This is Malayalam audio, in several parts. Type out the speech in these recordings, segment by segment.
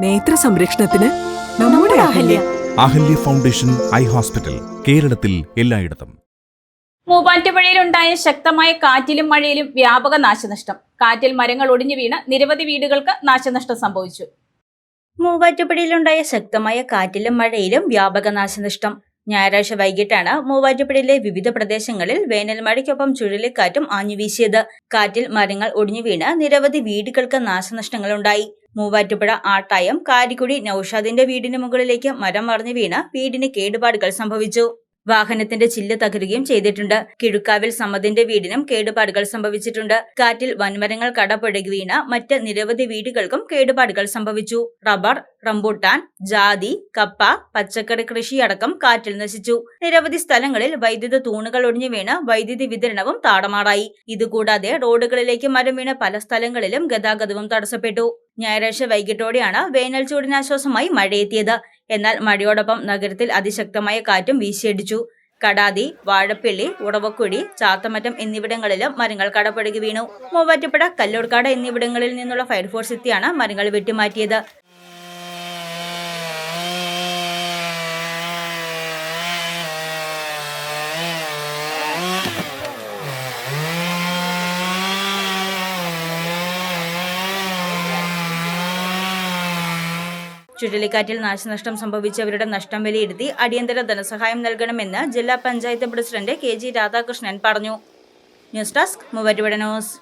നേത്ര സംരക്ഷണത്തിന് നമ്മുടെ Ahalya. Ahalya foundation eye hospital, കേരളത്തിൽ എല്ലായിടത്തും. മൂവാറ്റുപുഴയിലുണ്ടായ ശക്തമായ കാറ്റിലും മഴയിലും വ്യാപക നാശനഷ്ടം. കാറ്റിൽ മരങ്ങൾ ഒടിഞ്ഞു വീണ് നിരവധി വീടുകൾക്ക് നാശനഷ്ടം സംഭവിച്ചു. മൂവാറ്റുപുഴയിലുണ്ടായ ശക്തമായ കാറ്റിലും മഴയിലും വ്യാപക നാശനഷ്ടം. ഞായറാഴ്ച വൈകിട്ടാണ് മൂവാറ്റുപുഴയിലെ വിവിധ പ്രദേശങ്ങളിൽ വേനൽ മഴയ്ക്കൊപ്പം ചുഴലിക്കാറ്റും ആഞ്ഞുവീശിയത്. കാറ്റിൽ മരങ്ങൾ ഒടിഞ്ഞു വീണ് നിരവധി വീടുകൾക്ക് നാശനഷ്ടങ്ങളുണ്ടായി. മൂവാറ്റുപുഴ ആട്ടായം കാരിക്കുടി നൌഷാദിന്റെ വീടിന് മുകളിലേക്ക് മരം മറിഞ്ഞു വീണ് വീടിന് കേടുപാടുകൾ സംഭവിച്ചു. വാഹനത്തിന്റെ ചില്ല് തകരുകയും ചെയ്തിട്ടുണ്ട്. കിഴുക്കാവിൽ സമ്മതിന്റെ വീടിനും കേടുപാടുകൾ സംഭവിച്ചിട്ടുണ്ട്. കാറ്റിൽ വൻമരങ്ങൾ കടപുഴകി വീണ് മറ്റ് നിരവധി വീടുകൾക്കും കേടുപാടുകൾ സംഭവിച്ചു. റബ്ബർ, റംബൂട്ടാൻ, ജാതി, കപ്പ, പച്ചക്കറി കൃഷിയടക്കം കാറ്റിൽ നശിച്ചു. നിരവധി സ്ഥലങ്ങളിൽ വൈദ്യുത തൂണുകൾ ഒടിഞ്ഞു വീണ് വൈദ്യുതി വിതരണവും താറുമാറായി. ഇതുകൂടാതെ റോഡുകളിലേക്ക് മരം വീണ് പല സ്ഥലങ്ങളിലും ഗതാഗതവും തടസ്സപ്പെട്ടു. ഞായറാഴ്ച വൈകിട്ടോടെയാണ് വേനൽ ചൂടിനാശ്വാസമായി മഴയെത്തിയത്. എന്നാൽ മഴയോടൊപ്പം നഗരത്തിൽ അതിശക്തമായ കാറ്റും വീശിയടിച്ചു. കടാതി, വാഴപ്പിള്ളി, ഉറവക്കുടി, ചാത്തമറ്റം എന്നിവിടങ്ങളിലും മരങ്ങൾ കടപുഴകി വീണു. മൂവാറ്റുപുഴ, കല്ലൂർക്കാട് എന്നിവിടങ്ങളിൽ നിന്നുള്ള ഫയർഫോഴ്സ് എത്തിയാണ് മരങ്ങൾ വെട്ടിമാറ്റിയത്. ചുഴലിക്കാറ്റിൽ നാശനഷ്ടം സംഭവിച്ചവരുടെ നഷ്ടം വിലയിരുത്തി അടിയന്തര ധനസഹായം നൽകണമെന്ന് ജില്ലാ പഞ്ചായത്ത് പ്രസിഡന്റ് KG രാധാകൃഷ്ണൻ പറഞ്ഞു. News desk Muvattupuzha news.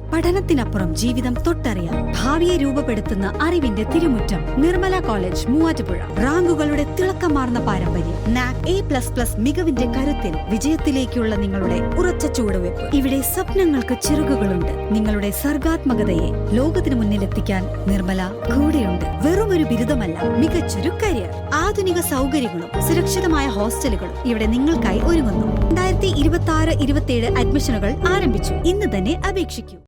പഠനത്തിനപ്പുറം ജീവിതം തൊട്ടറിയാം. ഭാവിയെ രൂപപ്പെടുത്തുന്ന അറിവിന്റെ തിരുമുറ്റം നിർമ്മല കോളേജ് മൂവാറ്റുപുഴ. റാങ്കുകളുടെ തിളക്കമാർന്ന പാരമ്പര്യം. NAC A++ മികവിന്റെ കരുത്തിൽ വിജയത്തിലേക്കുള്ള നിങ്ങളുടെ ഉറച്ച ചുവടുവെപ്പ്. ഇവിടെ സ്വപ്നങ്ങൾക്ക് ചിറകുകളുണ്ട്. നിങ്ങളുടെ സർഗാത്മകതയെ ലോകത്തിന് മുന്നിലെത്തിക്കാൻ നിർമ്മല കൂടെയുണ്ട്. വെറുമൊരു ബിരുദമല്ല, മികച്ചൊരു കരിയർ. ആധുനിക സൗകര്യങ്ങളും സുരക്ഷിതമായ ഹോസ്റ്റലുകളും ഇവിടെ നിങ്ങൾക്കായി ഒരുങ്ങുന്നു. 2026-27 അഡ്മിഷനുകൾ ആരംഭിച്ചു. ഇന്ന് തന്നെ അപേക്ഷിക്കൂ.